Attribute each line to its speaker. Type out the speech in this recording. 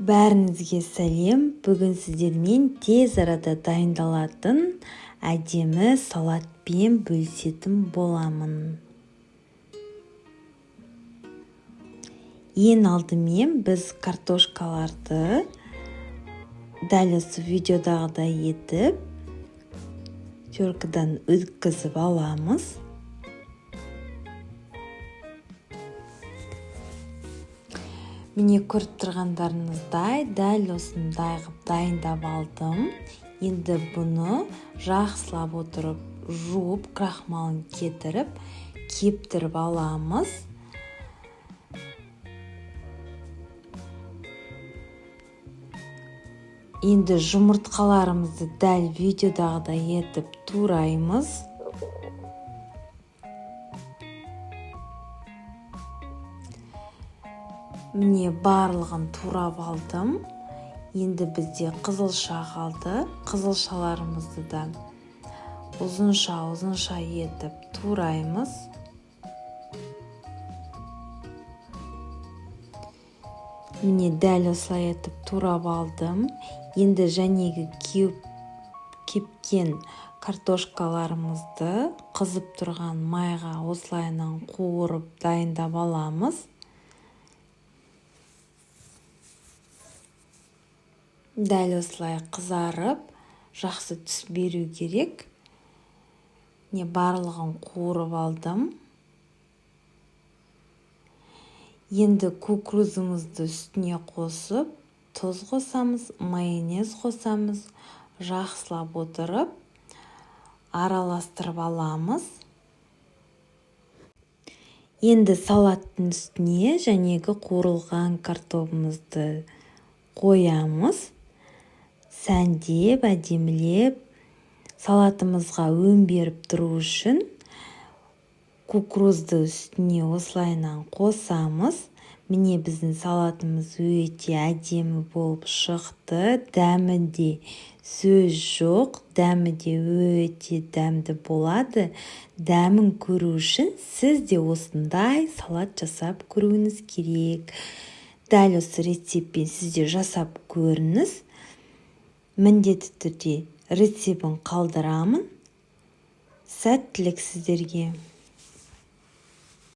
Speaker 1: Бәріңізге сәлем. Бүгін сіздермен тез арада дайындалатын әдемі салатпен бөлісетін боламын. Ең алдымен біз картошкаларды дәл осы видеодағыдай етіп теркадан өткізіп аламыз. Міне көріп тұрғандарыңыздай дәл осындай қылып дайындап алдым. Енді бұны жақсылап отырып, жуып, крахмалын кетіріп, кептіріп аламыз. Енді жұмыртқаларымызды дәл видеодағыдай етіп тураймыз. Міне барлығын турап алдым. Енді бізде қызылша қалды. Қызылшаларымызды да ұзынша етіп тураймыз. Міне дәл осылай етіп турап алдым. Енді жәнегі кепкен картошкаларымызды қызып тұрған майға осылайынан қуырып дайындап аламыз. Дәл осылай қызарып, жақсы түс беру керек. Не барлығын қуырып алдым. Енді кукурузымызды үстіне қосып, тұз қосамыз, майонез қосамыз, жақсылап отырып, араластырып аламыз. Енді салаттың үстіне жәнегі қуырылған картопымызды қоямыз. Сәндеп, әдемілеп, салатымызға өн беріп тұру үшін кукурузды үстіне осылайынан қосамыз. Міне біздің салатымыз өте әдемі болып шықты. Дәмі де сөз жоқ, дәмі де өте дәмді болады. Дәмін көру үшін сіз де осындай салат жасап көруіңіз керек. Дәл осы рецептпен сіз де жасап көріңіз. Міндетті түрде рецептін қалдырамын. Сәттілік сіздерге.